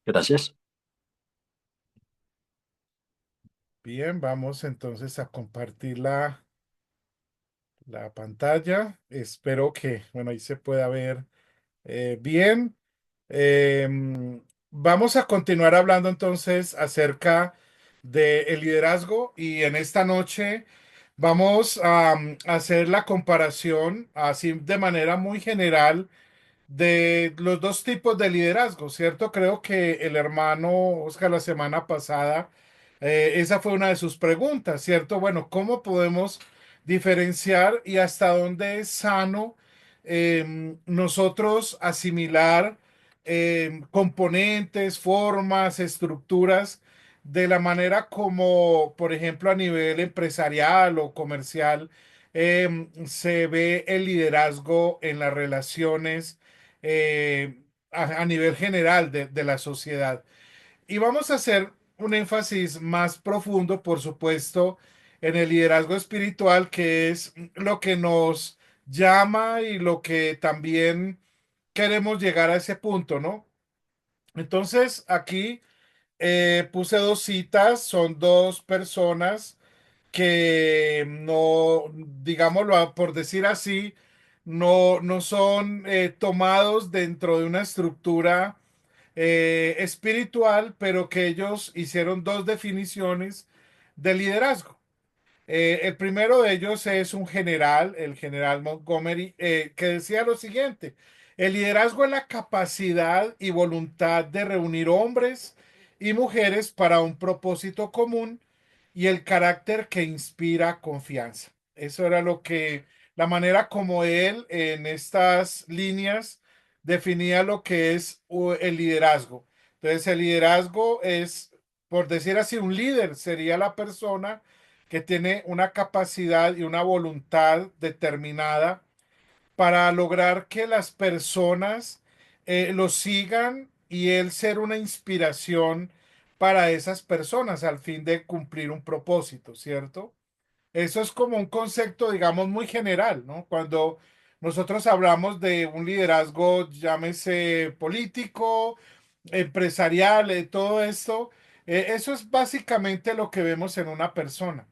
Gracias. Bien, vamos entonces a compartir la pantalla. Espero que, bueno, ahí se pueda ver bien. Vamos a continuar hablando entonces acerca del liderazgo y en esta noche vamos a hacer la comparación así de manera muy general de los dos tipos de liderazgo, ¿cierto? Creo que el hermano Oscar la semana pasada, esa fue una de sus preguntas, ¿cierto? Bueno, ¿cómo podemos diferenciar y hasta dónde es sano nosotros asimilar componentes, formas, estructuras de la manera como, por ejemplo, a nivel empresarial o comercial, se ve el liderazgo en las relaciones a nivel general de la sociedad? Y vamos a hacer un énfasis más profundo, por supuesto, en el liderazgo espiritual, que es lo que nos llama y lo que también queremos llegar a ese punto, ¿no? Entonces, aquí puse dos citas, son dos personas que no, digámoslo por decir así, no son tomados dentro de una estructura espiritual, pero que ellos hicieron dos definiciones de liderazgo. El primero de ellos es un general, el general Montgomery, que decía lo siguiente: el liderazgo es la capacidad y voluntad de reunir hombres y mujeres para un propósito común y el carácter que inspira confianza. Eso era la manera como él en estas líneas definía lo que es el liderazgo. Entonces, el liderazgo es, por decir así, un líder sería la persona que tiene una capacidad y una voluntad determinada para lograr que las personas lo sigan y él ser una inspiración para esas personas al fin de cumplir un propósito, ¿cierto? Eso es como un concepto, digamos, muy general, ¿no? Cuando nosotros hablamos de un liderazgo, llámese político, empresarial, todo esto, eso es básicamente lo que vemos en una persona,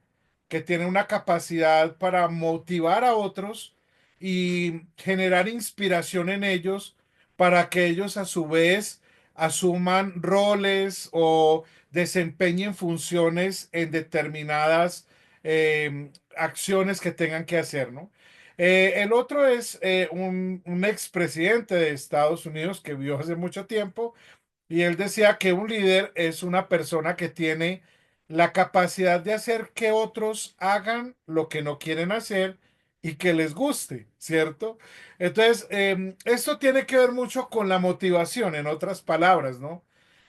que tiene una capacidad para motivar a otros y generar inspiración en ellos para que ellos a su vez asuman roles o desempeñen funciones en determinadas acciones que tengan que hacer, ¿no? El otro es un expresidente de Estados Unidos que vivió hace mucho tiempo y él decía que un líder es una persona que tiene la capacidad de hacer que otros hagan lo que no quieren hacer y que les guste, ¿cierto? Entonces, esto tiene que ver mucho con la motivación, en otras palabras, ¿no?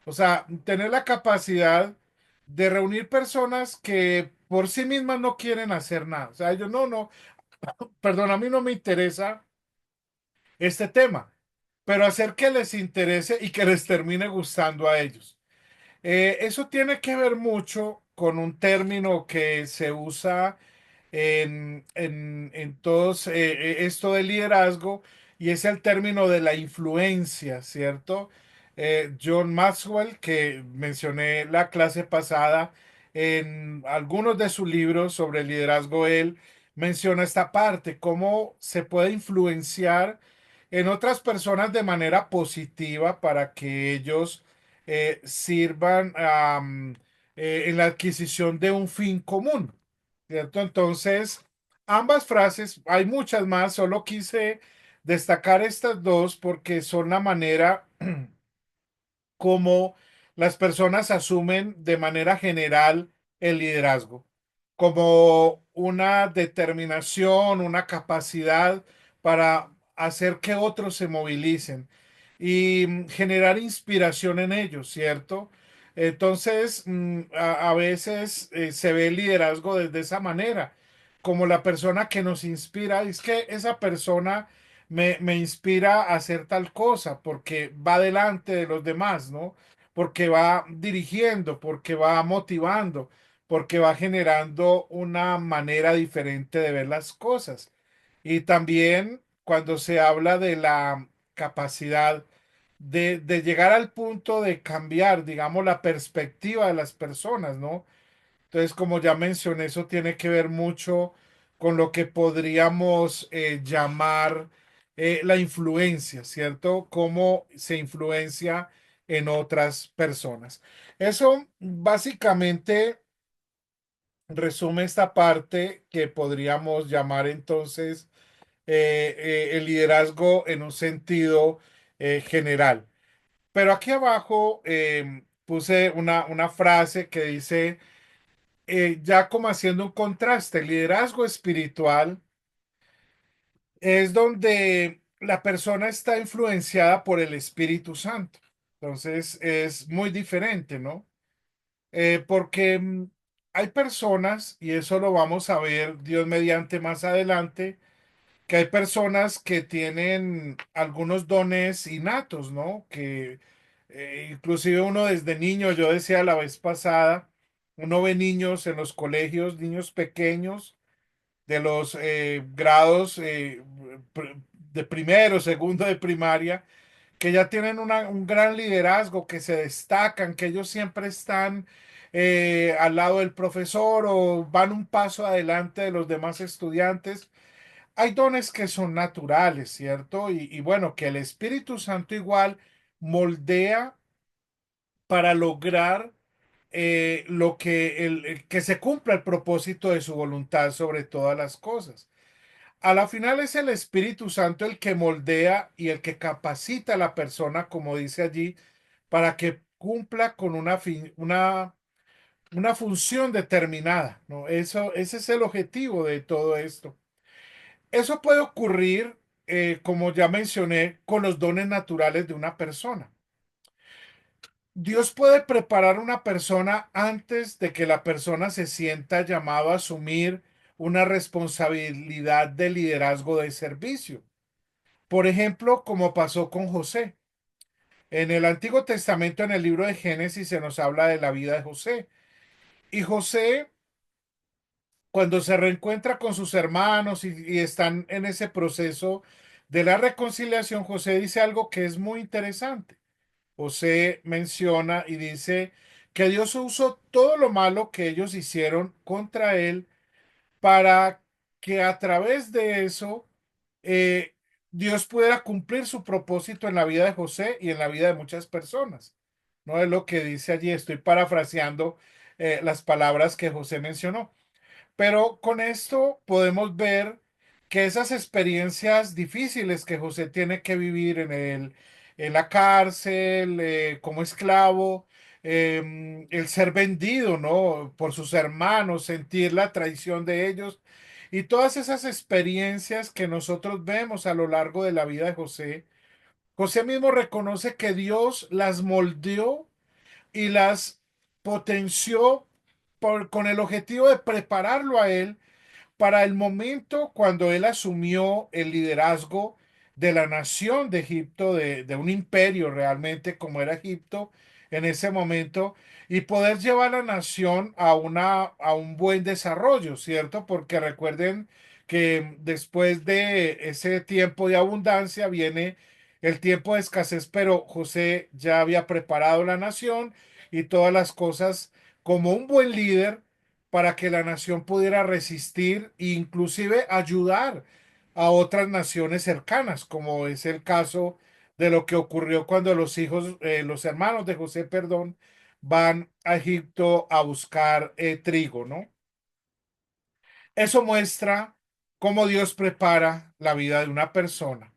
O sea, tener la capacidad de reunir personas que por sí mismas no quieren hacer nada. O sea, ellos no, perdón, a mí no me interesa este tema, pero hacer que les interese y que les termine gustando a ellos. Eso tiene que ver mucho con un término que se usa en todos esto del liderazgo y es el término de la influencia, ¿cierto? John Maxwell, que mencioné la clase pasada en algunos de sus libros sobre el liderazgo, él menciona esta parte, cómo se puede influenciar en otras personas de manera positiva para que ellos sirvan en la adquisición de un fin común, ¿cierto? Entonces, ambas frases, hay muchas más, solo quise destacar estas dos porque son la manera como las personas asumen de manera general el liderazgo, como una determinación, una capacidad para hacer que otros se movilicen y generar inspiración en ellos, ¿cierto? Entonces, a veces se ve el liderazgo desde esa manera, como la persona que nos inspira, es que esa persona me inspira a hacer tal cosa, porque va delante de los demás, ¿no? Porque va dirigiendo, porque va motivando, porque va generando una manera diferente de ver las cosas. Y también cuando se habla de la capacidad de llegar al punto de cambiar, digamos, la perspectiva de las personas, ¿no? Entonces, como ya mencioné, eso tiene que ver mucho con lo que podríamos llamar la influencia, ¿cierto? Cómo se influencia en otras personas. Eso básicamente resume esta parte que podríamos llamar entonces el liderazgo en un sentido general. Pero aquí abajo puse una frase que dice, ya como haciendo un contraste, el liderazgo espiritual es donde la persona está influenciada por el Espíritu Santo. Entonces es muy diferente, ¿no? Porque hay personas, y eso lo vamos a ver Dios mediante más adelante, que hay personas que tienen algunos dones innatos, ¿no? Que inclusive uno desde niño, yo decía la vez pasada, uno ve niños en los colegios, niños pequeños de los grados de primero, segundo de primaria, que ya tienen un gran liderazgo, que se destacan, que ellos siempre están al lado del profesor o van un paso adelante de los demás estudiantes. Hay dones que son naturales, ¿cierto? Y bueno, que el Espíritu Santo igual moldea para lograr lo que, que se cumpla el propósito de su voluntad sobre todas las cosas. A la final es el Espíritu Santo el que moldea y el que capacita a la persona, como dice allí, para que cumpla con una función determinada, ¿no? Eso, ese es el objetivo de todo esto. Eso puede ocurrir, como ya mencioné, con los dones naturales de una persona. Dios puede preparar una persona antes de que la persona se sienta llamado a asumir una responsabilidad de liderazgo de servicio. Por ejemplo, como pasó con José. En el Antiguo Testamento, en el libro de Génesis, se nos habla de la vida de José. Y José, cuando se reencuentra con sus hermanos y están en ese proceso de la reconciliación, José dice algo que es muy interesante. José menciona y dice que Dios usó todo lo malo que ellos hicieron contra él para que a través de eso eh, Dios pudiera cumplir su propósito en la vida de José y en la vida de muchas personas. No es lo que dice allí, estoy parafraseando las palabras que José mencionó. Pero con esto podemos ver que esas experiencias difíciles que José tiene que vivir en la cárcel, como esclavo, el ser vendido, ¿no? Por sus hermanos, sentir la traición de ellos y todas esas experiencias que nosotros vemos a lo largo de la vida de José. José mismo reconoce que Dios las moldeó y las potenció con el objetivo de prepararlo a él para el momento cuando él asumió el liderazgo de la nación de Egipto, de un imperio realmente como era Egipto en ese momento, y poder llevar a la nación a un buen desarrollo, ¿cierto? Porque recuerden que después de ese tiempo de abundancia viene el tiempo de escasez, pero José ya había preparado la nación y todas las cosas como un buen líder para que la nación pudiera resistir e inclusive ayudar a otras naciones cercanas, como es el caso de lo que ocurrió cuando los hermanos de José, perdón, van a Egipto a buscar trigo, ¿no? Eso muestra cómo Dios prepara la vida de una persona.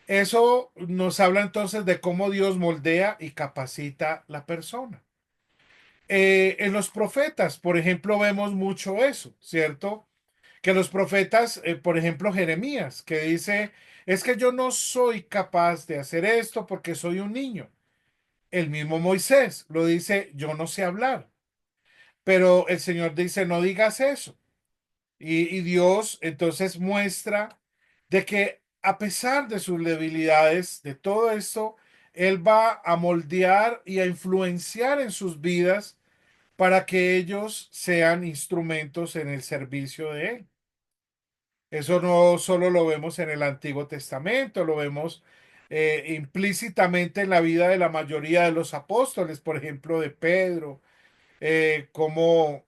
Eso nos habla entonces de cómo Dios moldea y capacita la persona. En los profetas, por ejemplo, vemos mucho eso, ¿cierto? Que los profetas, por ejemplo, Jeremías, que dice, es que yo no soy capaz de hacer esto porque soy un niño. El mismo Moisés lo dice, yo no sé hablar, pero el Señor dice, no digas eso. Y Dios entonces muestra de que a pesar de sus debilidades, de todo esto, Él va a moldear y a influenciar en sus vidas para que ellos sean instrumentos en el servicio de Él. Eso no solo lo vemos en el Antiguo Testamento, lo vemos implícitamente en la vida de la mayoría de los apóstoles, por ejemplo, de Pedro, como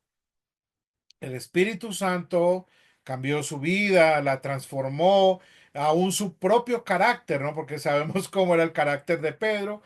el Espíritu Santo cambió su vida, la transformó, aún su propio carácter, ¿no? Porque sabemos cómo era el carácter de Pedro,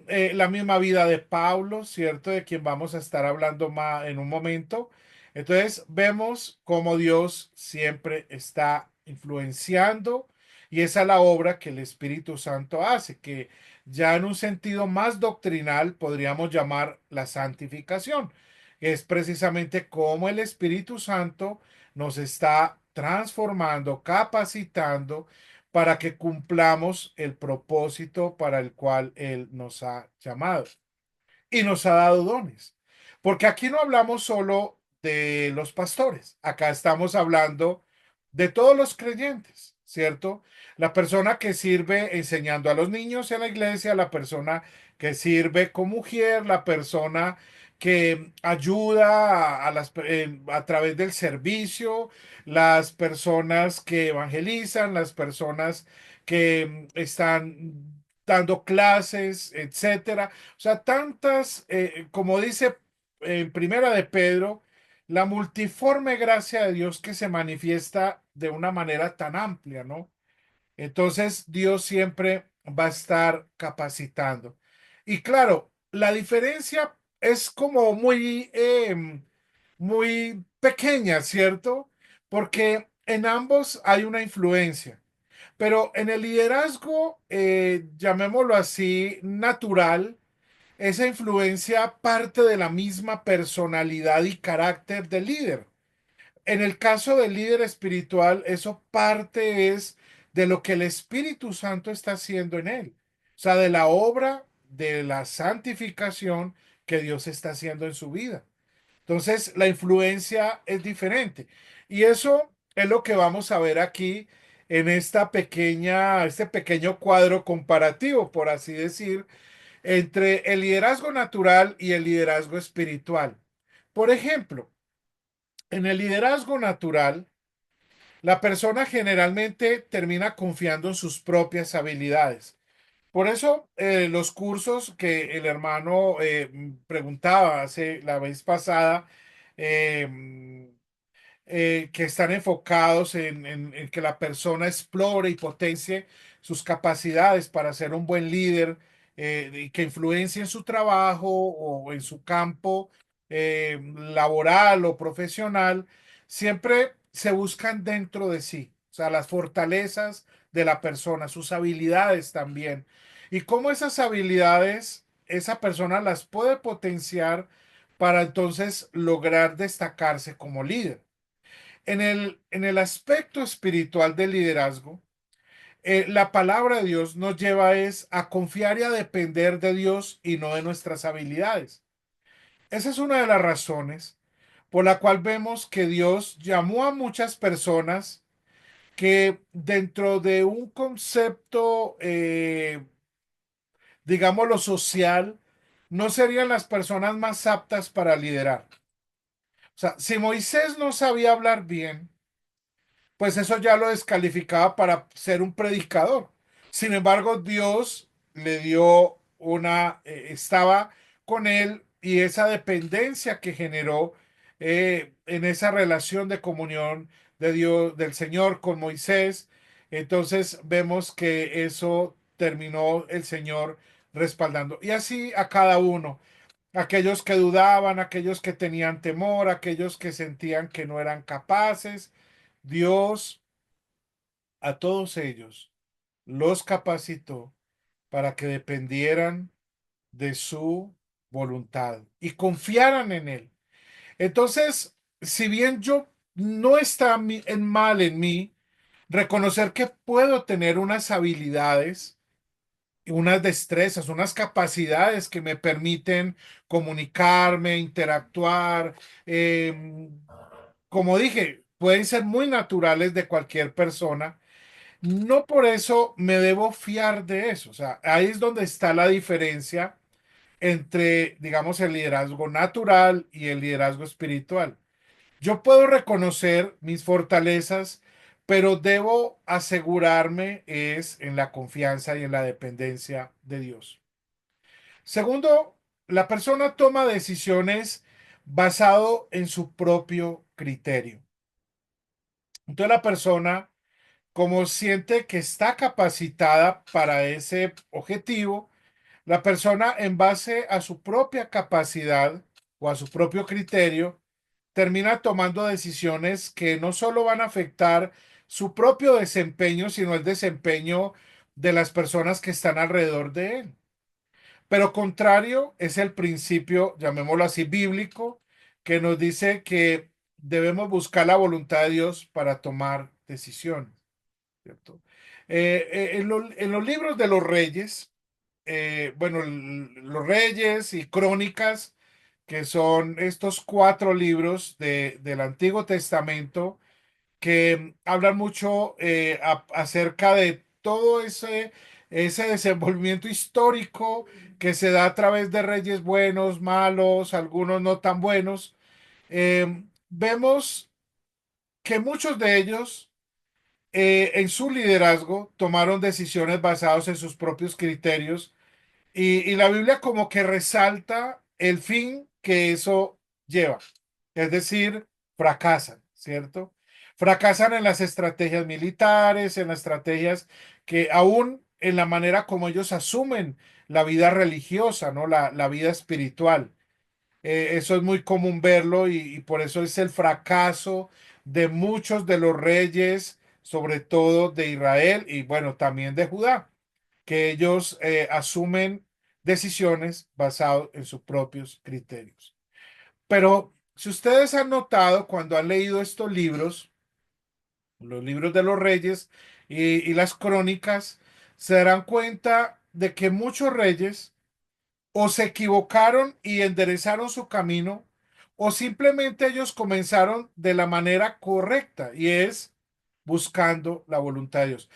la misma vida de Pablo, ¿cierto? De quien vamos a estar hablando más en un momento. Entonces vemos cómo Dios siempre está influenciando y esa es la obra que el Espíritu Santo hace, que ya en un sentido más doctrinal podríamos llamar la santificación. Es precisamente cómo el Espíritu Santo nos está transformando, capacitando para que cumplamos el propósito para el cual Él nos ha llamado y nos ha dado dones. Porque aquí no hablamos solo de los pastores, acá estamos hablando de todos los creyentes, ¿cierto? La persona que sirve enseñando a los niños en la iglesia, la persona que sirve como mujer, la persona que ayuda a través del servicio, las personas que evangelizan, las personas que están dando clases, etcétera. O sea, tantas, como dice en Primera de Pedro, la multiforme gracia de Dios que se manifiesta de una manera tan amplia, ¿no? Entonces, Dios siempre va a estar capacitando. Y claro, la diferencia es como muy pequeña, ¿cierto? Porque en ambos hay una influencia. Pero en el liderazgo, llamémoslo así, natural, esa influencia parte de la misma personalidad y carácter del líder. En el caso del líder espiritual, eso parte es de lo que el Espíritu Santo está haciendo en él. O sea, de la obra de la santificación que Dios está haciendo en su vida. Entonces, la influencia es diferente. Y eso es lo que vamos a ver aquí en este pequeño cuadro comparativo, por así decir, entre el liderazgo natural y el liderazgo espiritual. Por ejemplo, en el liderazgo natural, la persona generalmente termina confiando en sus propias habilidades. Por eso, los cursos que el hermano preguntaba hace la vez pasada, eh, que están enfocados en que la persona explore y potencie sus capacidades para ser un buen líder, y que influencie en su trabajo o en su campo laboral o profesional, siempre se buscan dentro de sí, o sea, las fortalezas de la persona, sus habilidades también, y cómo esas habilidades esa persona las puede potenciar para entonces lograr destacarse como líder. En el aspecto espiritual del liderazgo, la palabra de Dios nos lleva es a confiar y a depender de Dios y no de nuestras habilidades. Esa es una de las razones por la cual vemos que Dios llamó a muchas personas que dentro de un concepto, digámoslo, social, no serían las personas más aptas para liderar. O sea, si Moisés no sabía hablar bien, pues eso ya lo descalificaba para ser un predicador. Sin embargo, Dios le dio estaba con él y esa dependencia que generó en esa relación de comunión de Dios, del Señor con Moisés, entonces vemos que eso terminó el Señor respaldando. Y así a cada uno, aquellos que dudaban, aquellos que tenían temor, aquellos que sentían que no eran capaces, Dios a todos ellos los capacitó para que dependieran de su voluntad y confiaran en Él. Entonces, si bien yo no está en mal en mí reconocer que puedo tener unas habilidades, unas destrezas, unas capacidades que me permiten comunicarme, interactuar, eh, como dije, pueden ser muy naturales de cualquier persona. No por eso me debo fiar de eso. O sea, ahí es donde está la diferencia entre, digamos, el liderazgo natural y el liderazgo espiritual. Yo puedo reconocer mis fortalezas, pero debo asegurarme es en la confianza y en la dependencia de Dios. Segundo, la persona toma decisiones basado en su propio criterio. Entonces la persona, como siente que está capacitada para ese objetivo, la persona en base a su propia capacidad o a su propio criterio, termina tomando decisiones que no solo van a afectar su propio desempeño, sino el desempeño de las personas que están alrededor de él. Pero contrario es el principio, llamémoslo así, bíblico, que nos dice que debemos buscar la voluntad de Dios para tomar decisiones, ¿cierto? En los libros de los reyes, bueno, los reyes y crónicas, que son estos cuatro libros del Antiguo Testamento, que hablan mucho acerca de todo ese desenvolvimiento histórico que se da a través de reyes buenos, malos, algunos no tan buenos. Vemos que muchos de ellos en su liderazgo tomaron decisiones basadas en sus propios criterios y la Biblia como que resalta el fin que eso lleva. Es decir, fracasan, ¿cierto? Fracasan en las estrategias militares, en las estrategias que aún en la manera como ellos asumen la vida religiosa, ¿no? La vida espiritual. Eso es muy común verlo y por eso es el fracaso de muchos de los reyes, sobre todo de Israel y bueno, también de Judá, que ellos asumen decisiones basadas en sus propios criterios. Pero si ustedes han notado cuando han leído estos libros, los libros de los reyes y las crónicas, se darán cuenta de que muchos reyes o se equivocaron y enderezaron su camino, o simplemente ellos comenzaron de la manera correcta y es buscando la voluntad de Dios.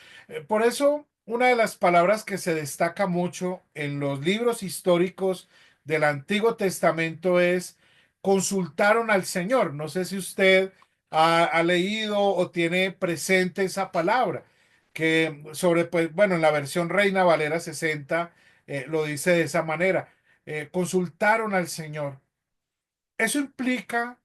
Por eso, una de las palabras que se destaca mucho en los libros históricos del Antiguo Testamento es consultaron al Señor. No sé si usted ha leído o tiene presente esa palabra, que sobre, pues, bueno, en la versión Reina Valera 60 lo dice de esa manera. Consultaron al Señor. Eso implica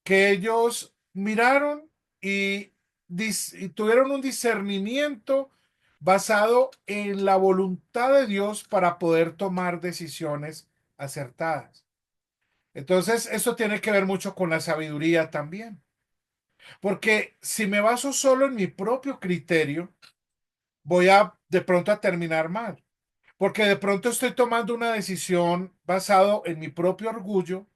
que ellos miraron y, y tuvieron un discernimiento basado en la voluntad de Dios para poder tomar decisiones acertadas. Entonces, eso tiene que ver mucho con la sabiduría también, porque si me baso solo en mi propio criterio, voy a de pronto a terminar mal, porque de pronto estoy tomando una decisión basado en mi propio orgullo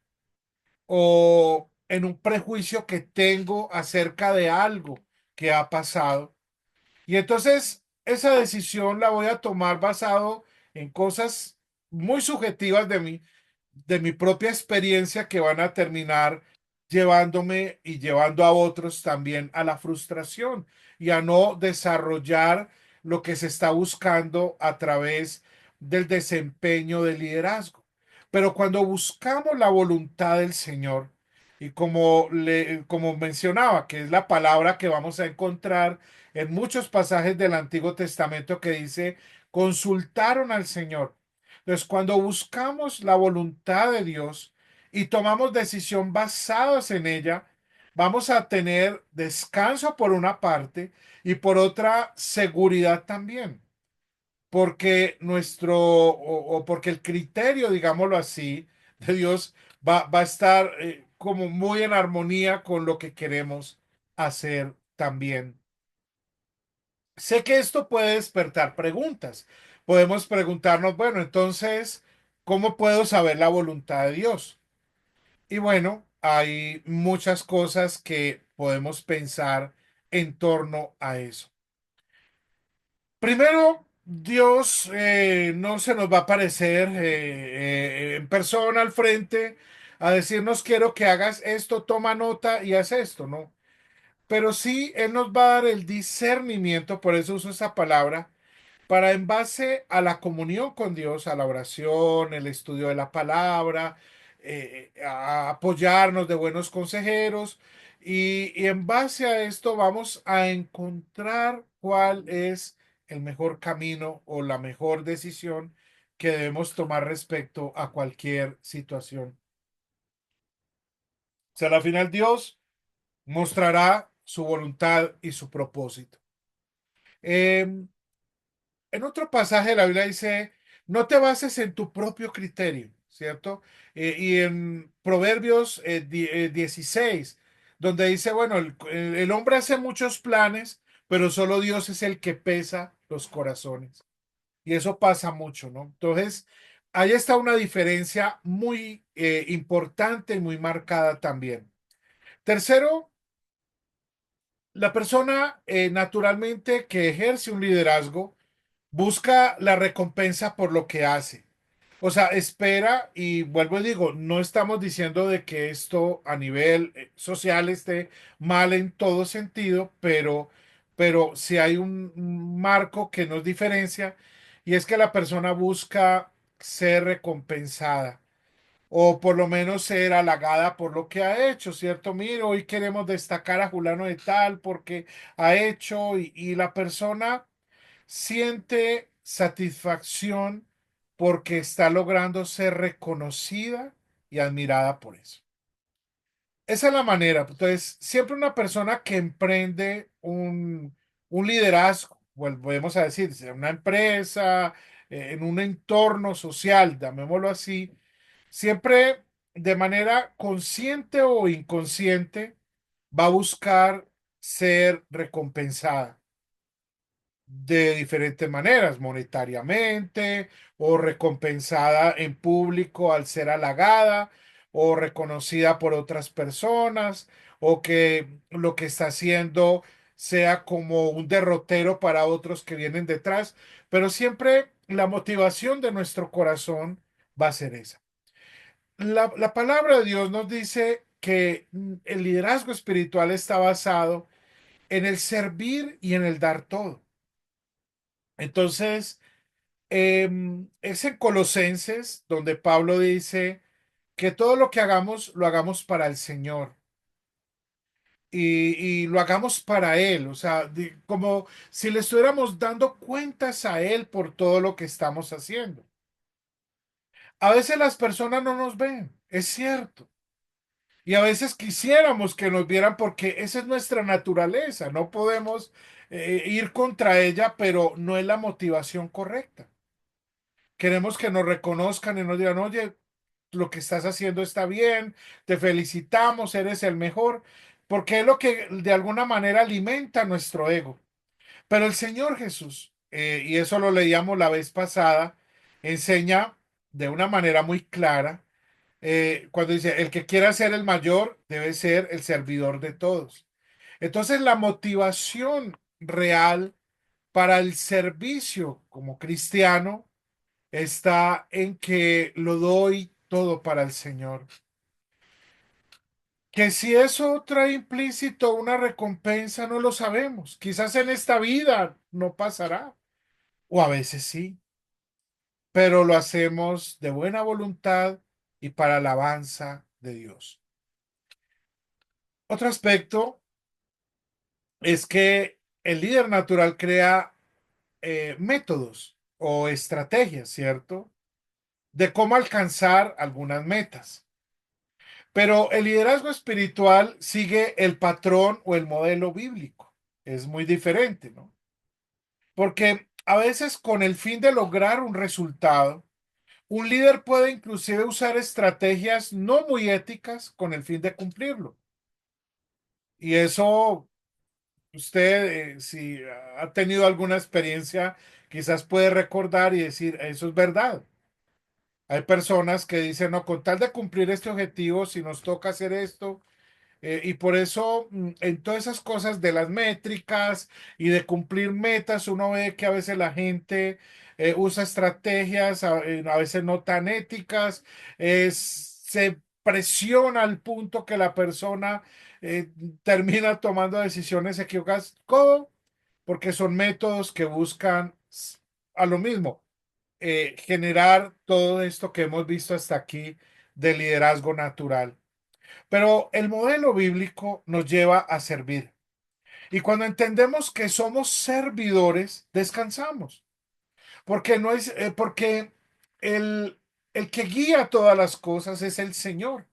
o en un prejuicio que tengo acerca de algo que ha pasado. Y entonces esa decisión la voy a tomar basado en cosas muy subjetivas de mi propia experiencia que van a terminar llevándome y llevando a otros también a la frustración y a no desarrollar lo que se está buscando a través del desempeño del liderazgo. Pero cuando buscamos la voluntad del Señor, y como mencionaba, que es la palabra que vamos a encontrar en muchos pasajes del Antiguo Testamento que dice, consultaron al Señor. Entonces, cuando buscamos la voluntad de Dios y tomamos decisión basadas en ella, vamos a tener descanso por una parte y por otra seguridad también, porque o porque el criterio, digámoslo así, de Dios va a estar como muy en armonía con lo que queremos hacer también. Sé que esto puede despertar preguntas. Podemos preguntarnos, bueno, entonces, ¿cómo puedo saber la voluntad de Dios? Y bueno, hay muchas cosas que podemos pensar en torno a eso. Primero, Dios no se nos va a aparecer en persona al frente a decirnos quiero que hagas esto, toma nota y haz esto, ¿no? Pero sí, Él nos va a dar el discernimiento, por eso uso esa palabra, para en base a la comunión con Dios, a la oración, el estudio de la palabra, a apoyarnos de buenos consejeros Y en base a esto vamos a encontrar cuál es el mejor camino o la mejor decisión que debemos tomar respecto a cualquier situación. O sea, al final Dios mostrará su voluntad y su propósito. Eh, en otro pasaje de la Biblia dice, no te bases en tu propio criterio, ¿cierto? Y en Proverbios 16, donde dice, bueno, el hombre hace muchos planes, pero solo Dios es el que pesa los corazones. Y eso pasa mucho, ¿no? Entonces, ahí está una diferencia muy importante y muy marcada también. Tercero, la persona naturalmente que ejerce un liderazgo busca la recompensa por lo que hace. O sea, espera y vuelvo y digo, no estamos diciendo de que esto a nivel social esté mal en todo sentido, pero si hay un marco que nos diferencia y es que la persona busca ser recompensada o por lo menos ser halagada por lo que ha hecho, ¿cierto? Mire, hoy queremos destacar a Julano de tal porque ha hecho y la persona siente satisfacción porque está logrando ser reconocida y admirada por eso. Esa es la manera. Entonces, siempre una persona que emprende un liderazgo, volvemos a decir, sea una empresa, en un entorno social, llamémoslo así, siempre de manera consciente o inconsciente va a buscar ser recompensada de diferentes maneras, monetariamente o recompensada en público al ser halagada o reconocida por otras personas o que lo que está haciendo sea como un derrotero para otros que vienen detrás, pero siempre la motivación de nuestro corazón va a ser esa. La palabra de Dios nos dice que el liderazgo espiritual está basado en el servir y en el dar todo. Entonces, es en Colosenses donde Pablo dice que todo lo que hagamos lo hagamos para el Señor y lo hagamos para Él, o sea, como si le estuviéramos dando cuentas a Él por todo lo que estamos haciendo. A veces las personas no nos ven, es cierto, y a veces quisiéramos que nos vieran porque esa es nuestra naturaleza, no podemos ir contra ella, pero no es la motivación correcta. Queremos que nos reconozcan y nos digan, oye, lo que estás haciendo está bien, te felicitamos, eres el mejor, porque es lo que de alguna manera alimenta nuestro ego. Pero el Señor Jesús, y eso lo leíamos la vez pasada, enseña de una manera muy clara, cuando dice, el que quiera ser el mayor debe ser el servidor de todos. Entonces, la motivación real para el servicio como cristiano está en que lo doy todo para el Señor. Que si eso trae implícito una recompensa, no lo sabemos. Quizás en esta vida no pasará, o a veces sí, pero lo hacemos de buena voluntad y para alabanza de Dios. Otro aspecto es que el líder natural crea métodos o estrategias, ¿cierto? De cómo alcanzar algunas metas. Pero el liderazgo espiritual sigue el patrón o el modelo bíblico. Es muy diferente, ¿no? Porque a veces con el fin de lograr un resultado, un líder puede inclusive usar estrategias no muy éticas con el fin de cumplirlo. Y eso, usted, si ha tenido alguna experiencia, quizás puede recordar y decir, eso es verdad. Hay personas que dicen, no, con tal de cumplir este objetivo, si nos toca hacer esto, y por eso, en todas esas cosas de las métricas y de cumplir metas, uno ve que a veces la gente usa estrategias, a veces no tan éticas, se presiona al punto que la persona eh, termina tomando decisiones equivocadas, todo porque son métodos que buscan a lo mismo, generar todo esto que hemos visto hasta aquí de liderazgo natural. Pero el modelo bíblico nos lleva a servir. Y cuando entendemos que somos servidores, descansamos. Porque no es, porque el, el que guía todas las cosas es el Señor,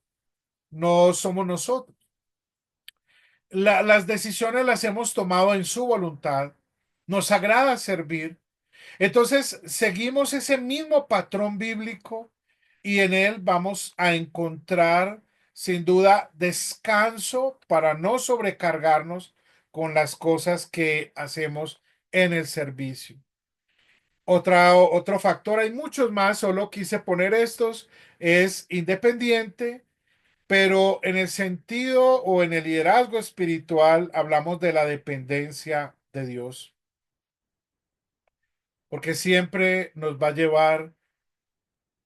no somos nosotros. Las decisiones las hemos tomado en su voluntad. Nos agrada servir. Entonces, seguimos ese mismo patrón bíblico y en él vamos a encontrar, sin duda, descanso para no sobrecargarnos con las cosas que hacemos en el servicio. Otro factor, hay muchos más, solo quise poner estos, es independiente, pero en el sentido o en el liderazgo espiritual hablamos de la dependencia de Dios, porque siempre nos va a llevar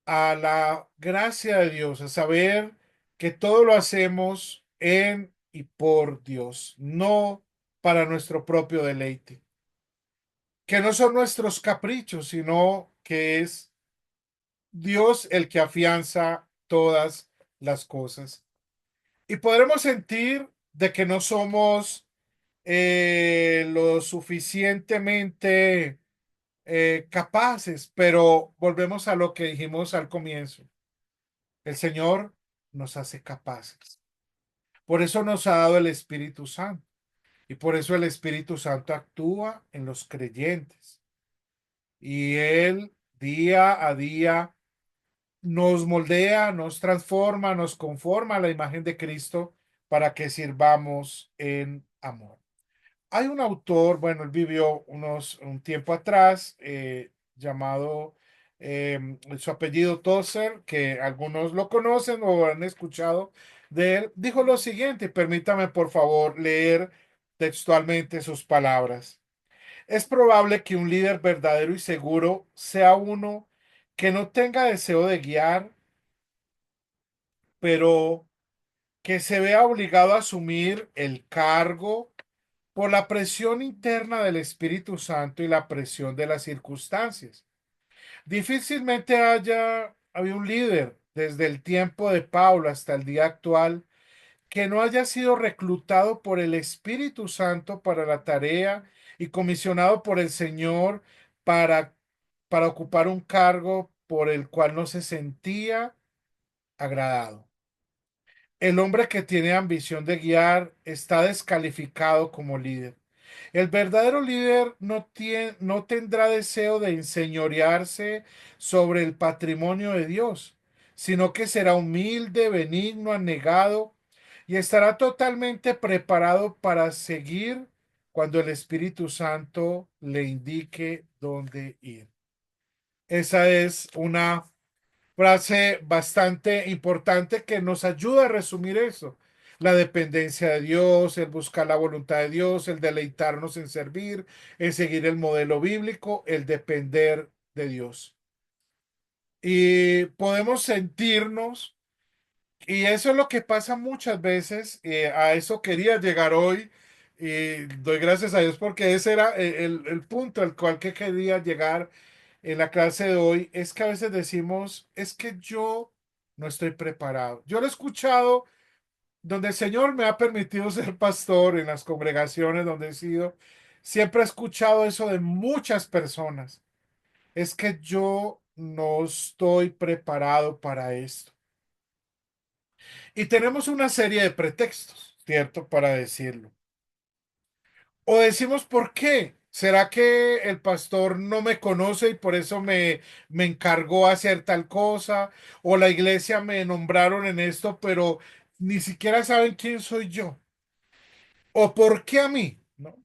a la gracia de Dios, a saber que todo lo hacemos en y por Dios, no para nuestro propio deleite, que no son nuestros caprichos, sino que es Dios el que afianza todas las cosas. Y podremos sentir de que no somos lo suficientemente capaces, pero volvemos a lo que dijimos al comienzo. El Señor nos hace capaces. Por eso nos ha dado el Espíritu Santo. Y por eso el Espíritu Santo actúa en los creyentes. Y Él día a día nos moldea, nos transforma, nos conforma a la imagen de Cristo para que sirvamos en amor. Hay un autor, bueno, él vivió un tiempo atrás, llamado, su apellido Tozer, que algunos lo conocen o han escuchado de él, dijo lo siguiente, permítame por favor leer textualmente sus palabras. Es probable que un líder verdadero y seguro sea uno que no tenga deseo de guiar, pero que se vea obligado a asumir el cargo por la presión interna del Espíritu Santo y la presión de las circunstancias. Difícilmente había un líder desde el tiempo de Pablo hasta el día actual que no haya sido reclutado por el Espíritu Santo para la tarea y comisionado por el Señor para, para ocupar un cargo por el cual no se sentía agradado. El hombre que tiene ambición de guiar está descalificado como líder. El verdadero líder no tendrá deseo de enseñorearse sobre el patrimonio de Dios, sino que será humilde, benigno, anegado y estará totalmente preparado para seguir cuando el Espíritu Santo le indique dónde ir. Esa es una frase bastante importante que nos ayuda a resumir eso. La dependencia de Dios, el buscar la voluntad de Dios, el deleitarnos en servir, el seguir el modelo bíblico, el depender de Dios. Y podemos sentirnos, y eso es lo que pasa muchas veces, a eso quería llegar hoy, y doy gracias a Dios porque ese era el punto al cual que quería llegar en la clase de hoy es que a veces decimos, es que yo no estoy preparado. Yo lo he escuchado donde el Señor me ha permitido ser pastor en las congregaciones donde he sido. Siempre he escuchado eso de muchas personas. Es que yo no estoy preparado para esto. Y tenemos una serie de pretextos, ¿cierto? Para decirlo. O decimos, ¿por qué? ¿Será que el pastor no me conoce y por eso me encargó hacer tal cosa? ¿O la iglesia me nombraron en esto, pero ni siquiera saben quién soy yo? ¿O por qué a mí? ¿No?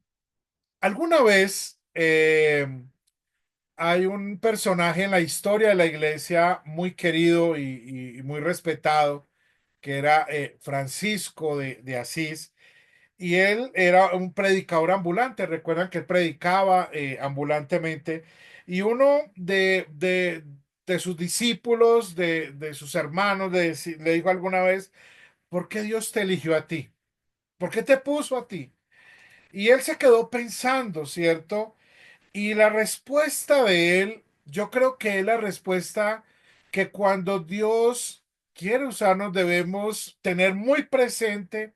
Alguna vez hay un personaje en la historia de la iglesia muy querido y muy respetado, que era Francisco de Asís. Y él era un predicador ambulante. Recuerdan que él predicaba ambulantemente. Y uno de sus discípulos, de sus hermanos, le dijo alguna vez, ¿por qué Dios te eligió a ti? ¿Por qué te puso a ti? Y él se quedó pensando, ¿cierto? Y la respuesta de él, yo creo que es la respuesta que cuando Dios quiere usarnos, debemos tener muy presente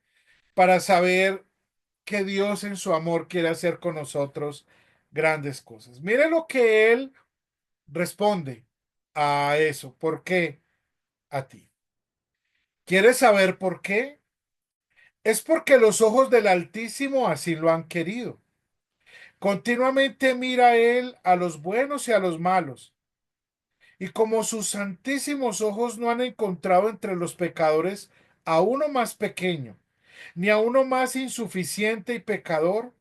para saber que Dios en su amor quiere hacer con nosotros grandes cosas. Mire lo que Él responde a eso. ¿Por qué a ti? ¿Quieres saber por qué? Es porque los ojos del Altísimo así lo han querido. Continuamente mira Él a los buenos y a los malos. Y como sus santísimos ojos no han encontrado entre los pecadores a uno más pequeño, ni a uno más insuficiente y pecador,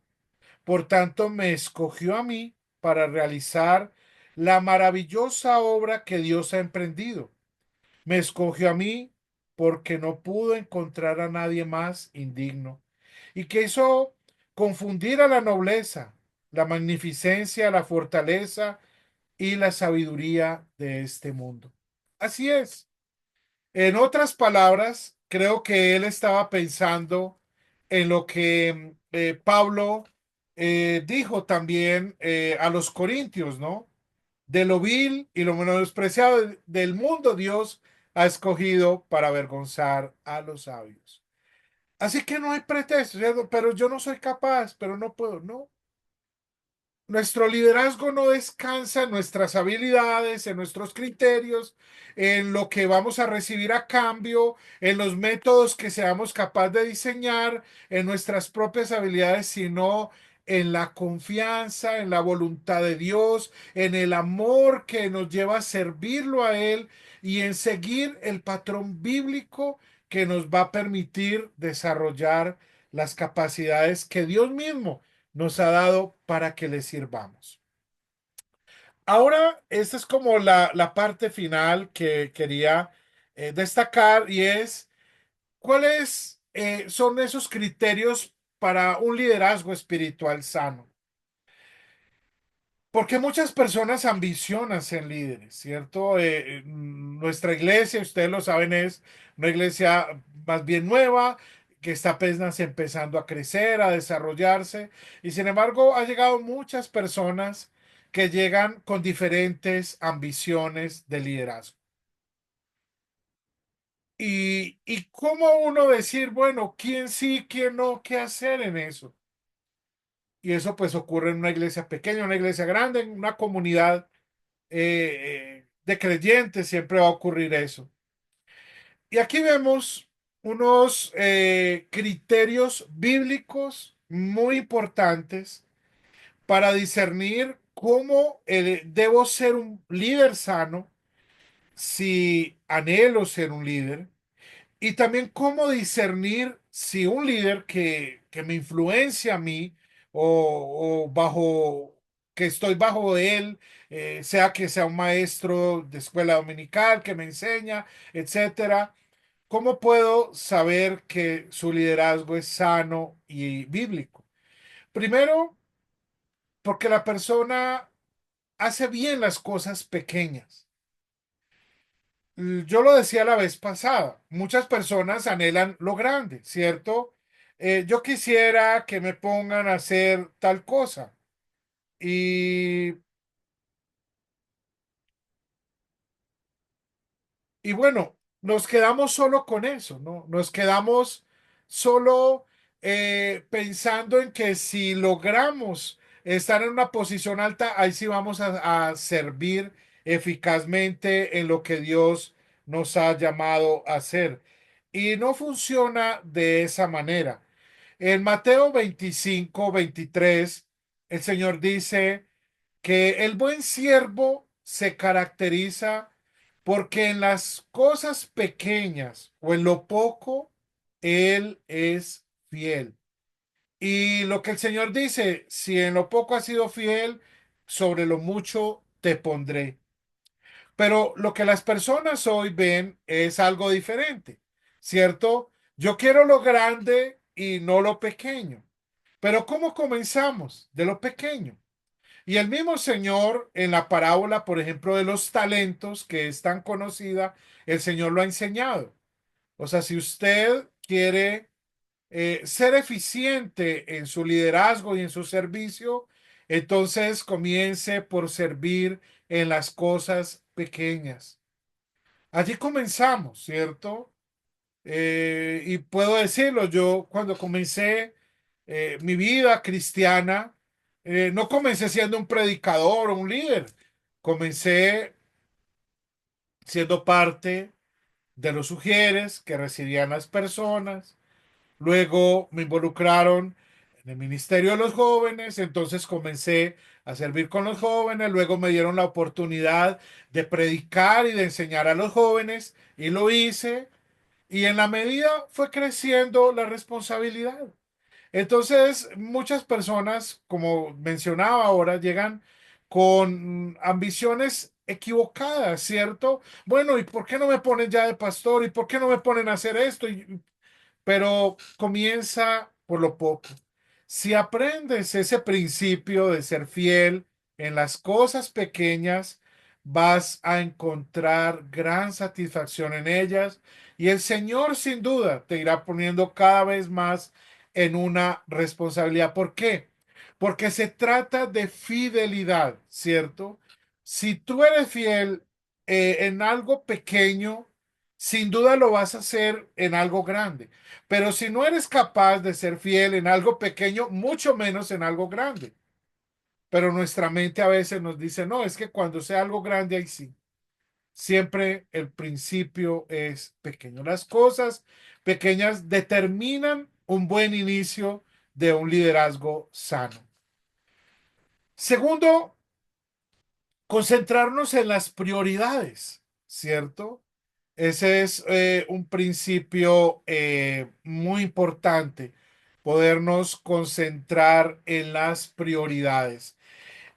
por tanto me escogió a mí para realizar la maravillosa obra que Dios ha emprendido. Me escogió a mí porque no pudo encontrar a nadie más indigno y que hizo confundir a la nobleza, la magnificencia, la fortaleza y la sabiduría de este mundo. Así es. En otras palabras, creo que él estaba pensando en lo que Pablo dijo también a los corintios, ¿no? De lo vil y lo menospreciado del mundo, Dios ha escogido para avergonzar a los sabios. Así que no hay pretexto, ¿cierto? Pero yo no soy capaz, pero no puedo, no. Nuestro liderazgo no descansa en nuestras habilidades, en nuestros criterios, en lo que vamos a recibir a cambio, en los métodos que seamos capaces de diseñar, en nuestras propias habilidades, sino en la confianza, en la voluntad de Dios, en el amor que nos lleva a servirlo a Él y en seguir el patrón bíblico que nos va a permitir desarrollar las capacidades que Dios mismo nos ha dado para que le sirvamos. Ahora, esta es como la parte final que quería destacar y es cuáles son esos criterios para un liderazgo espiritual sano. Porque muchas personas ambicionan ser líderes, ¿cierto? Nuestra iglesia, ustedes lo saben, es una iglesia más bien nueva, que está apenas empezando a crecer, a desarrollarse, y sin embargo ha llegado muchas personas que llegan con diferentes ambiciones de liderazgo. Y cómo uno decir, bueno, quién sí, quién no, qué hacer en eso. Y eso pues ocurre en una iglesia pequeña, una iglesia grande, en una comunidad de creyentes siempre va a ocurrir eso. Y aquí vemos unos criterios bíblicos muy importantes para discernir cómo debo ser un líder sano, si anhelo ser un líder, y también cómo discernir si un líder que me influencia a mí o bajo que estoy bajo él, sea que sea un maestro de escuela dominical que me enseña, etcétera. ¿Cómo puedo saber que su liderazgo es sano y bíblico? Primero, porque la persona hace bien las cosas pequeñas. Yo lo decía la vez pasada, muchas personas anhelan lo grande, ¿cierto? Yo quisiera que me pongan a hacer tal cosa y, y bueno, nos quedamos solo con eso, ¿no? Nos quedamos solo pensando en que si logramos estar en una posición alta, ahí sí vamos a servir eficazmente en lo que Dios nos ha llamado a hacer. Y no funciona de esa manera. En Mateo 25-23, el Señor dice que el buen siervo se caracteriza porque en las cosas pequeñas o en lo poco, Él es fiel. Y lo que el Señor dice, si en lo poco has sido fiel, sobre lo mucho te pondré. Pero lo que las personas hoy ven es algo diferente, ¿cierto? Yo quiero lo grande y no lo pequeño. Pero ¿cómo comenzamos? De lo pequeño. Y el mismo Señor en la parábola, por ejemplo, de los talentos, que es tan conocida, el Señor lo ha enseñado. O sea, si usted quiere ser eficiente en su liderazgo y en su servicio, entonces comience por servir en las cosas pequeñas. Allí comenzamos, ¿cierto? Y puedo decirlo, yo cuando comencé mi vida cristiana, no comencé siendo un predicador o un líder, comencé siendo parte de los sugieres que recibían las personas. Luego me involucraron en el Ministerio de los Jóvenes, entonces comencé a servir con los jóvenes, luego me dieron la oportunidad de predicar y de enseñar a los jóvenes y lo hice y en la medida fue creciendo la responsabilidad. Entonces, muchas personas, como mencionaba ahora, llegan con ambiciones equivocadas, ¿cierto? Bueno, ¿y por qué no me ponen ya de pastor? ¿Y por qué no me ponen a hacer esto? Pero comienza por lo poco. Si aprendes ese principio de ser fiel en las cosas pequeñas, vas a encontrar gran satisfacción en ellas y el Señor sin duda te irá poniendo cada vez más en una responsabilidad. ¿Por qué? Porque se trata de fidelidad, ¿cierto? Si tú eres fiel en algo pequeño, sin duda lo vas a hacer en algo grande. Pero si no eres capaz de ser fiel en algo pequeño, mucho menos en algo grande. Pero nuestra mente a veces nos dice, no, es que cuando sea algo grande, ahí sí. Siempre el principio es pequeño. Las cosas pequeñas determinan un buen inicio de un liderazgo sano. Segundo, concentrarnos en las prioridades, ¿cierto? Ese es un principio muy importante, podernos concentrar en las prioridades.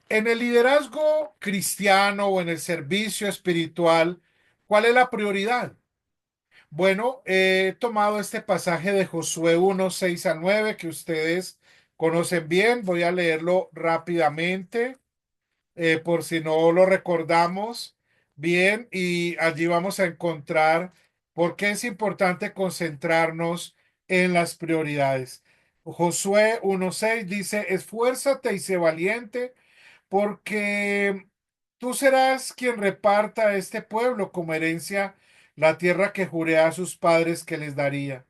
En el liderazgo cristiano o en el servicio espiritual, ¿cuál es la prioridad? Bueno, he tomado este pasaje de Josué 1:6 al 9 que ustedes conocen bien. Voy a leerlo rápidamente por si no lo recordamos bien, y allí vamos a encontrar por qué es importante concentrarnos en las prioridades. Josué 1:6 dice, esfuérzate y sé valiente, porque tú serás quien reparta a este pueblo como herencia la tierra que juré a sus padres que les daría,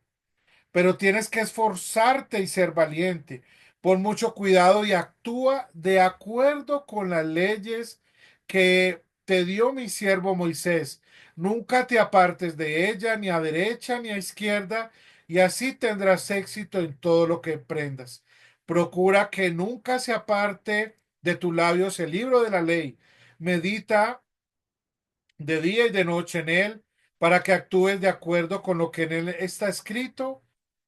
pero tienes que esforzarte y ser valiente. Pon mucho cuidado y actúa de acuerdo con las leyes que te dio mi siervo Moisés. Nunca te apartes de ella, ni a derecha ni a izquierda, y así tendrás éxito en todo lo que emprendas. Procura que nunca se aparte de tus labios el libro de la ley. Medita de día y de noche en él, para que actúes de acuerdo con lo que en él está escrito.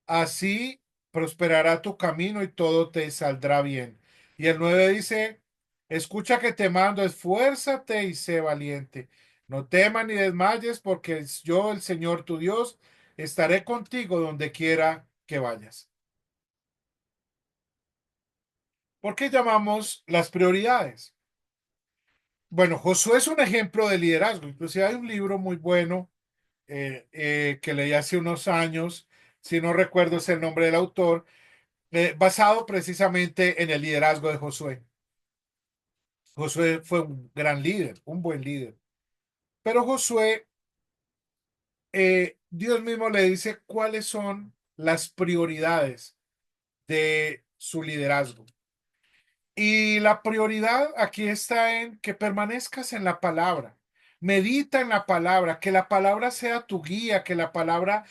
Así prosperará tu camino y todo te saldrá bien. Y el 9 dice, escucha que te mando, esfuérzate y sé valiente. No temas ni desmayes, porque yo, el Señor tu Dios, estaré contigo donde quiera que vayas. ¿Por qué llamamos las prioridades? Bueno, Josué es un ejemplo de liderazgo. Inclusive hay un libro muy bueno que leí hace unos años, si no recuerdo es el nombre del autor, basado precisamente en el liderazgo de Josué. Josué fue un gran líder, un buen líder. Pero Josué, Dios mismo le dice cuáles son las prioridades de su liderazgo. Y la prioridad aquí está en que permanezcas en la palabra. Medita en la palabra, que la palabra sea tu guía, que la palabra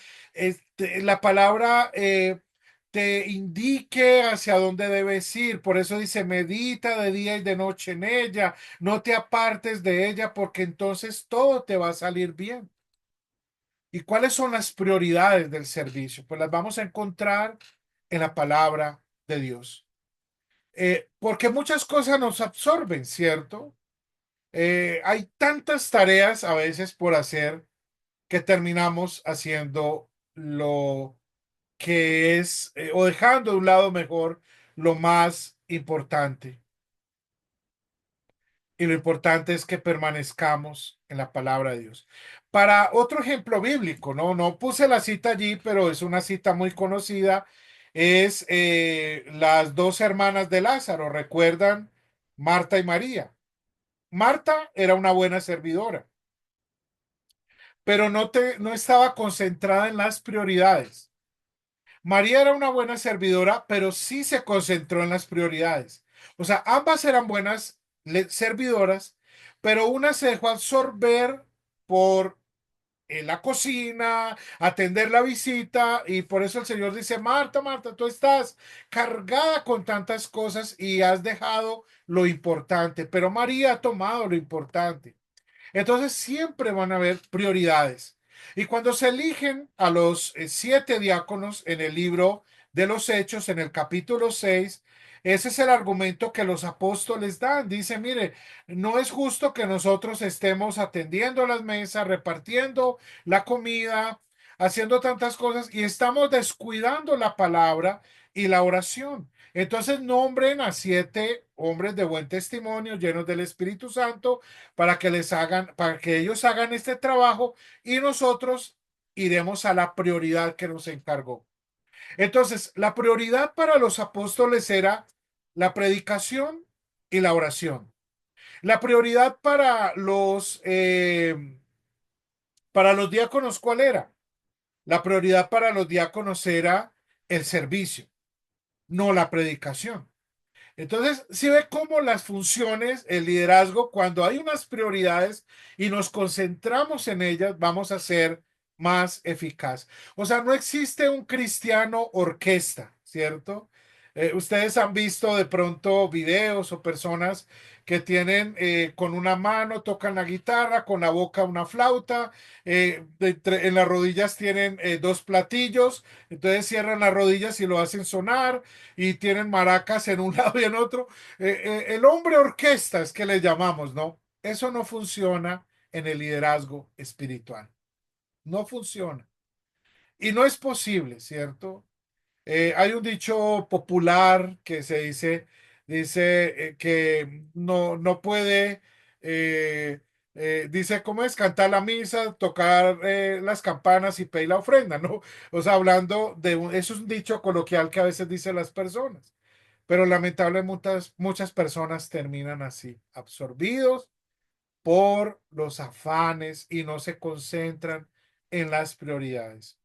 te indique hacia dónde debes ir. Por eso dice, medita de día y de noche en ella, no te apartes de ella, porque entonces todo te va a salir bien. ¿Y cuáles son las prioridades del servicio? Pues las vamos a encontrar en la palabra de Dios. Porque muchas cosas nos absorben, ¿cierto? Hay tantas tareas a veces por hacer que terminamos haciendo lo que es, o dejando de un lado mejor lo más importante. Y lo importante es que permanezcamos en la palabra de Dios. Para otro ejemplo bíblico, no, no puse la cita allí, pero es una cita muy conocida, es las dos hermanas de Lázaro, ¿recuerdan? Marta y María. Marta era una buena servidora, pero no estaba concentrada en las prioridades. María era una buena servidora, pero sí se concentró en las prioridades. O sea, ambas eran buenas servidoras, pero una se dejó absorber por la cocina, atender la visita, y por eso el Señor dice, Marta, Marta, tú estás cargada con tantas cosas y has dejado lo importante, pero María ha tomado lo importante. Entonces siempre van a haber prioridades. Y cuando se eligen a los 7 diáconos en el libro de los Hechos, en el capítulo 6, ese es el argumento que los apóstoles dan. Dice, mire, no es justo que nosotros estemos atendiendo las mesas, repartiendo la comida, haciendo tantas cosas y estamos descuidando la palabra y la oración. Entonces nombren a 7 hombres de buen testimonio, llenos del Espíritu Santo, para que ellos hagan este trabajo y nosotros iremos a la prioridad que nos encargó. Entonces, la prioridad para los apóstoles era la predicación y la oración. La prioridad para los diáconos, ¿cuál era? La prioridad para los diáconos era el servicio, no la predicación. Entonces, si ve cómo las funciones, el liderazgo, cuando hay unas prioridades y nos concentramos en ellas, vamos a ser más eficaz. O sea, no existe un cristiano orquesta, ¿cierto? Ustedes han visto de pronto videos o personas que tienen con una mano, tocan la guitarra, con la boca una flauta, en las rodillas tienen 2 platillos, entonces cierran las rodillas y lo hacen sonar y tienen maracas en un lado y en otro. El hombre orquesta es que le llamamos, ¿no? Eso no funciona en el liderazgo espiritual. No funciona. Y no es posible, ¿cierto? Hay un dicho popular que dice que no puede, dice, ¿cómo es? Cantar la misa, tocar las campanas y pedir la ofrenda, ¿no? O sea, hablando eso es un dicho coloquial que a veces dicen las personas, pero lamentablemente muchas personas terminan así, absorbidos por los afanes y no se concentran en las prioridades.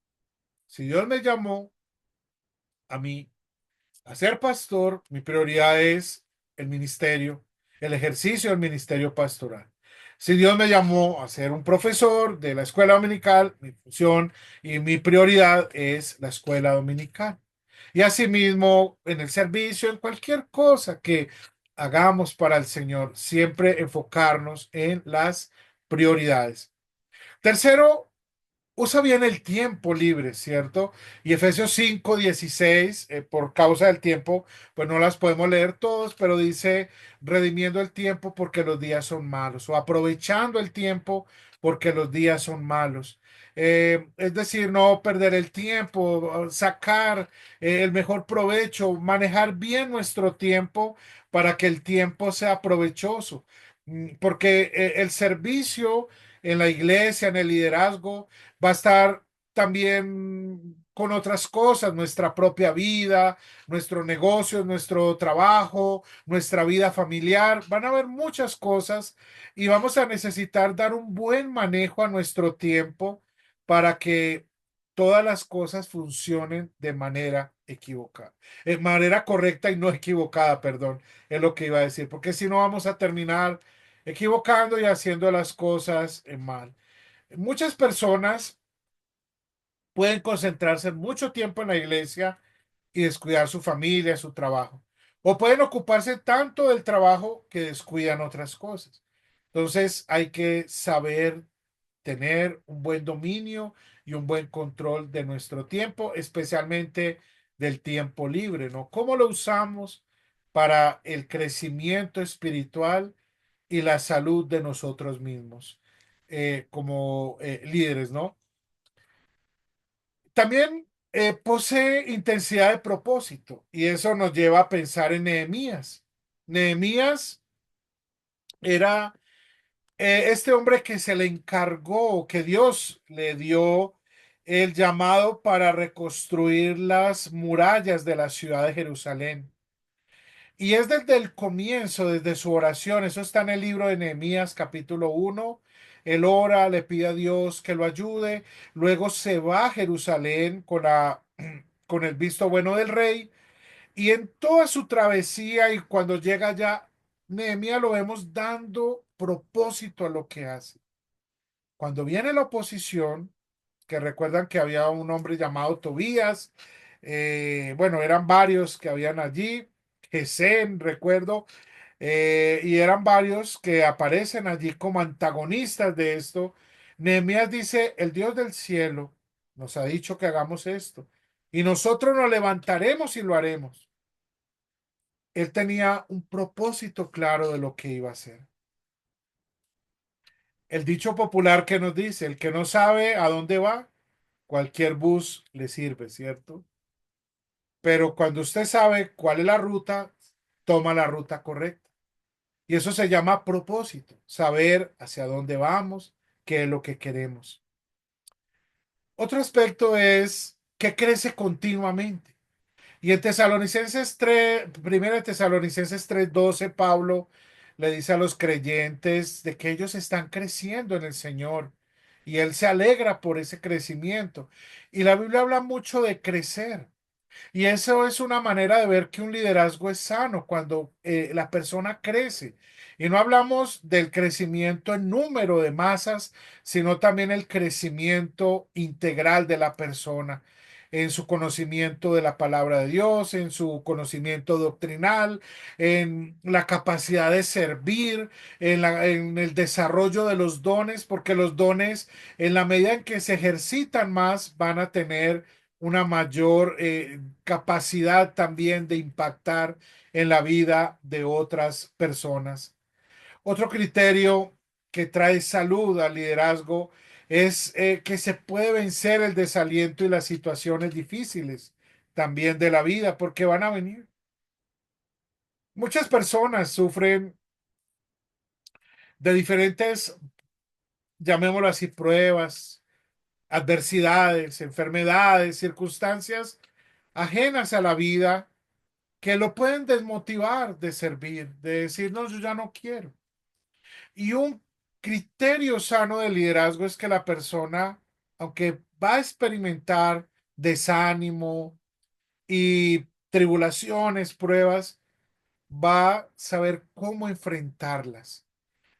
Si Dios me llamó a mí a ser pastor, mi prioridad es el ministerio, el ejercicio del ministerio pastoral. Si Dios me llamó a ser un profesor de la escuela dominical, mi función y mi prioridad es la escuela dominical. Y asimismo, en el servicio, en cualquier cosa que hagamos para el Señor, siempre enfocarnos en las prioridades. Tercero, usa bien el tiempo libre, ¿cierto? Y Efesios 5:16, por causa del tiempo, pues no las podemos leer todos, pero dice, redimiendo el tiempo porque los días son malos, o aprovechando el tiempo porque los días son malos. Es decir, no perder el tiempo, sacar el mejor provecho, manejar bien nuestro tiempo para que el tiempo sea provechoso. Porque el servicio en la iglesia, en el liderazgo, va a estar también con otras cosas, nuestra propia vida, nuestro negocio, nuestro trabajo, nuestra vida familiar. Van a haber muchas cosas y vamos a necesitar dar un buen manejo a nuestro tiempo para que todas las cosas funcionen de manera equivocada, de manera correcta y no equivocada, perdón, es lo que iba a decir, porque si no vamos a terminar equivocando y haciendo las cosas mal. Muchas personas pueden concentrarse mucho tiempo en la iglesia y descuidar su familia, su trabajo. O pueden ocuparse tanto del trabajo que descuidan otras cosas. Entonces hay que saber tener un buen dominio y un buen control de nuestro tiempo, especialmente del tiempo libre, ¿no? ¿Cómo lo usamos para el crecimiento espiritual y la salud de nosotros mismos como líderes, ¿no? También posee intensidad de propósito y eso nos lleva a pensar en Nehemías. Nehemías era este hombre que se le encargó, que Dios le dio el llamado para reconstruir las murallas de la ciudad de Jerusalén. Y es desde el comienzo, desde su oración, eso está en el libro de Nehemías capítulo 1, él ora, le pide a Dios que lo ayude, luego se va a Jerusalén con el visto bueno del rey, y en toda su travesía y cuando llega allá, Nehemías lo vemos dando propósito a lo que hace. Cuando viene la oposición, que recuerdan que había un hombre llamado Tobías, bueno, eran varios que habían allí, Gesén, recuerdo, y eran varios que aparecen allí como antagonistas de esto. Nehemías dice, el Dios del cielo nos ha dicho que hagamos esto, y nosotros nos levantaremos y lo haremos. Él tenía un propósito claro de lo que iba a hacer. El dicho popular que nos dice, el que no sabe a dónde va, cualquier bus le sirve, ¿cierto? Pero cuando usted sabe cuál es la ruta, toma la ruta correcta. Y eso se llama propósito, saber hacia dónde vamos, qué es lo que queremos. Otro aspecto es que crece continuamente. Y en Tesalonicenses 3, primera de Tesalonicenses 3:12, Pablo le dice a los creyentes de que ellos están creciendo en el Señor y él se alegra por ese crecimiento. Y la Biblia habla mucho de crecer. Y eso es una manera de ver que un liderazgo es sano cuando la persona crece. Y no hablamos del crecimiento en número de masas, sino también el crecimiento integral de la persona en su conocimiento de la palabra de Dios, en su conocimiento doctrinal, en la capacidad de servir, en el desarrollo de los dones, porque los dones, en la medida en que se ejercitan más, van a tener una mayor capacidad también de impactar en la vida de otras personas. Otro criterio que trae salud al liderazgo es que se puede vencer el desaliento y las situaciones difíciles también de la vida, porque van a venir. Muchas personas sufren de diferentes, llamémoslo así, pruebas, adversidades, enfermedades, circunstancias ajenas a la vida que lo pueden desmotivar de servir, de decir, no, yo ya no quiero. Y un criterio sano de liderazgo es que la persona, aunque va a experimentar desánimo y tribulaciones, pruebas, va a saber cómo enfrentarlas.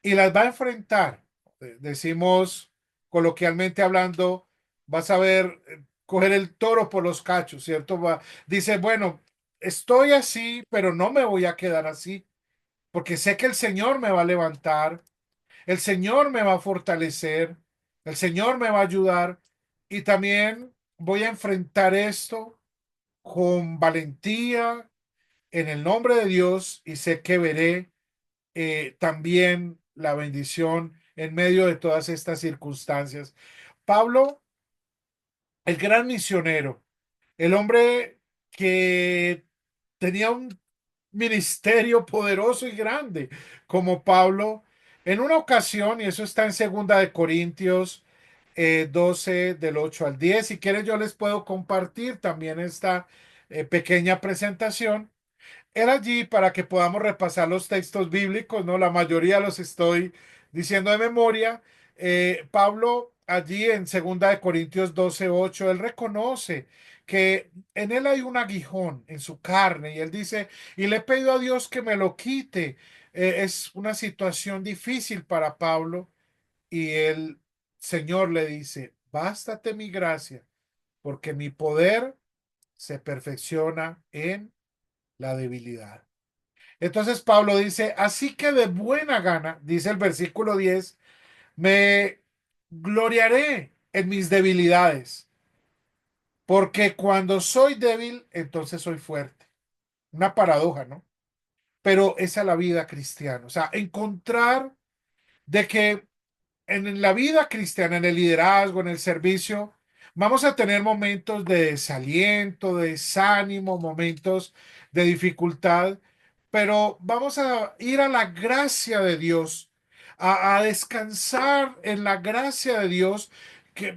Y las va a enfrentar. Decimos coloquialmente hablando, va a saber coger el toro por los cachos, ¿cierto? Dice, bueno, estoy así, pero no me voy a quedar así, porque sé que el Señor me va a levantar, el Señor me va a fortalecer, el Señor me va a ayudar y también voy a enfrentar esto con valentía en el nombre de Dios y sé que veré también la bendición en medio de todas estas circunstancias. Pablo, el gran misionero, el hombre que tenía un ministerio poderoso y grande como Pablo, en una ocasión, y eso está en Segunda de Corintios 12 del 8 al 10, si quieres yo les puedo compartir también esta pequeña presentación. Era allí para que podamos repasar los textos bíblicos, ¿no? La mayoría los estoy diciendo de memoria. Pablo, allí en Segunda de Corintios 12:8, él reconoce que en él hay un aguijón en su carne y él dice, y le he pedido a Dios que me lo quite. Es una situación difícil para Pablo y el Señor le dice, bástate mi gracia, porque mi poder se perfecciona en la debilidad. Entonces Pablo dice, así que de buena gana, dice el versículo 10, me gloriaré en mis debilidades, porque cuando soy débil, entonces soy fuerte. Una paradoja, ¿no? Pero esa es la vida cristiana. O sea, encontrar de que en la vida cristiana, en el liderazgo, en el servicio, vamos a tener momentos de desaliento, de desánimo, momentos de dificultad, pero vamos a ir a la gracia de Dios, a descansar en la gracia de Dios,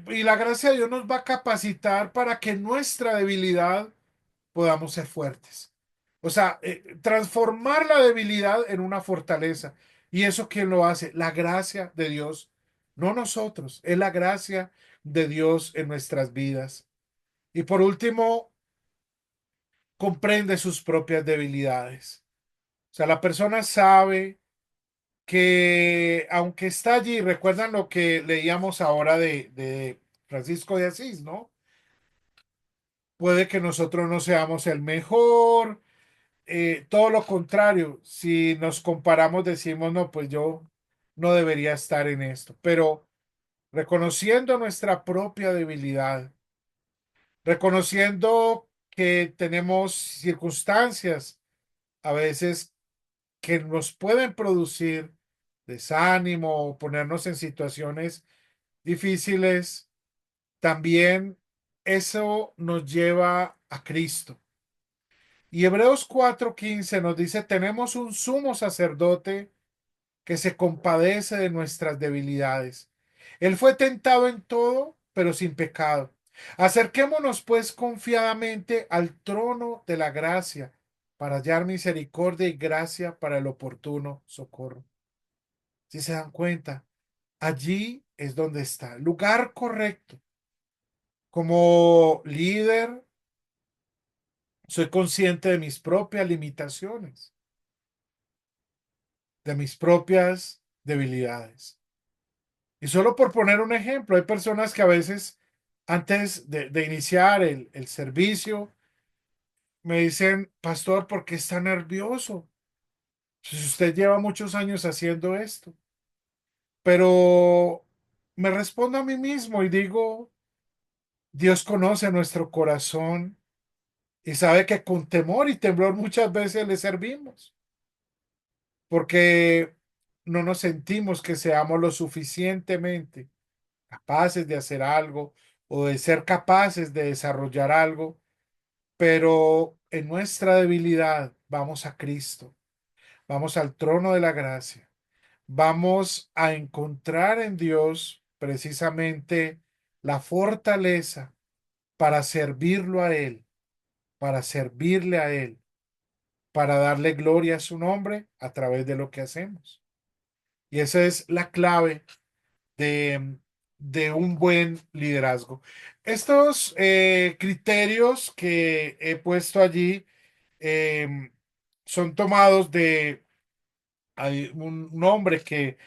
y la gracia de Dios nos va a capacitar para que nuestra debilidad podamos ser fuertes. O sea, transformar la debilidad en una fortaleza. ¿Y eso quién lo hace? La gracia de Dios no nosotros, es la gracia de Dios en nuestras vidas. Y por último, comprende sus propias debilidades. O sea, la persona sabe que aunque está allí, recuerdan lo que leíamos ahora de Francisco de Asís, ¿no? Puede que nosotros no seamos el mejor, todo lo contrario, si nos comparamos decimos, no, pues yo no debería estar en esto, pero reconociendo nuestra propia debilidad, reconociendo que tenemos circunstancias a veces que nos pueden producir desánimo o ponernos en situaciones difíciles, también eso nos lleva a Cristo. Y Hebreos 4:15 nos dice, tenemos un sumo sacerdote que se compadece de nuestras debilidades. Él fue tentado en todo, pero sin pecado. Acerquémonos pues confiadamente al trono de la gracia para hallar misericordia y gracia para el oportuno socorro. Si se dan cuenta, allí es donde está, lugar correcto. Como líder, soy consciente de mis propias limitaciones, de mis propias debilidades. Y solo por poner un ejemplo, hay personas que a veces antes de iniciar el servicio me dicen, pastor, ¿por qué está nervioso? Si usted lleva muchos años haciendo esto. Pero me respondo a mí mismo y digo, Dios conoce nuestro corazón y sabe que con temor y temblor muchas veces le servimos, porque no nos sentimos que seamos lo suficientemente capaces de hacer algo o de ser capaces de desarrollar algo, pero en nuestra debilidad vamos a Cristo, vamos al trono de la gracia, vamos a encontrar en Dios precisamente la fortaleza para servirlo a Él, para servirle a Él, para darle gloria a su nombre a través de lo que hacemos. Y esa es la clave de, de un buen liderazgo. Estos criterios que he puesto allí eh, son tomados de hay un hombre que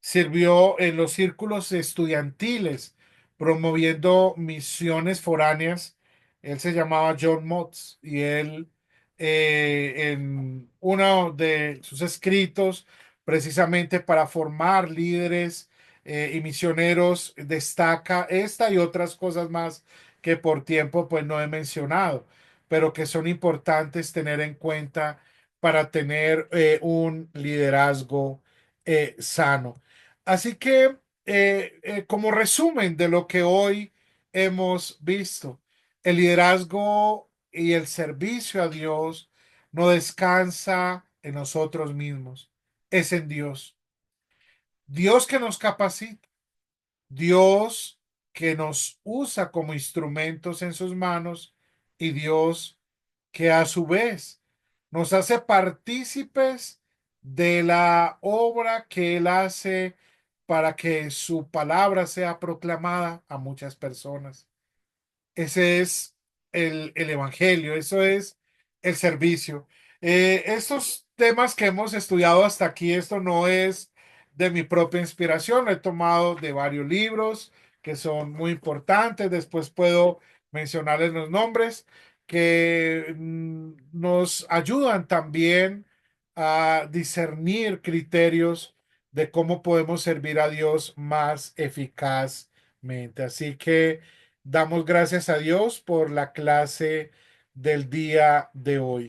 sirvió en los círculos estudiantiles promoviendo misiones foráneas. Él se llamaba John Motz y él en uno de sus escritos precisamente para formar líderes y misioneros destaca esta y otras cosas más que por tiempo pues no he mencionado, pero que son importantes tener en cuenta para tener un liderazgo sano. Así que, como resumen de lo que hoy hemos visto, el liderazgo y el servicio a Dios no descansa en nosotros mismos, es en Dios. Dios que nos capacita, Dios que nos usa como instrumentos en sus manos y Dios que a su vez nos hace partícipes de la obra que Él hace para que su palabra sea proclamada a muchas personas. Ese es el evangelio, eso es el servicio. Estos temas que hemos estudiado hasta aquí, esto no es de mi propia inspiración, lo he tomado de varios libros que son muy importantes. Después puedo mencionarles los nombres que nos ayudan también a discernir criterios de cómo podemos servir a Dios más eficazmente. Así que damos gracias a Dios por la clase del día de hoy.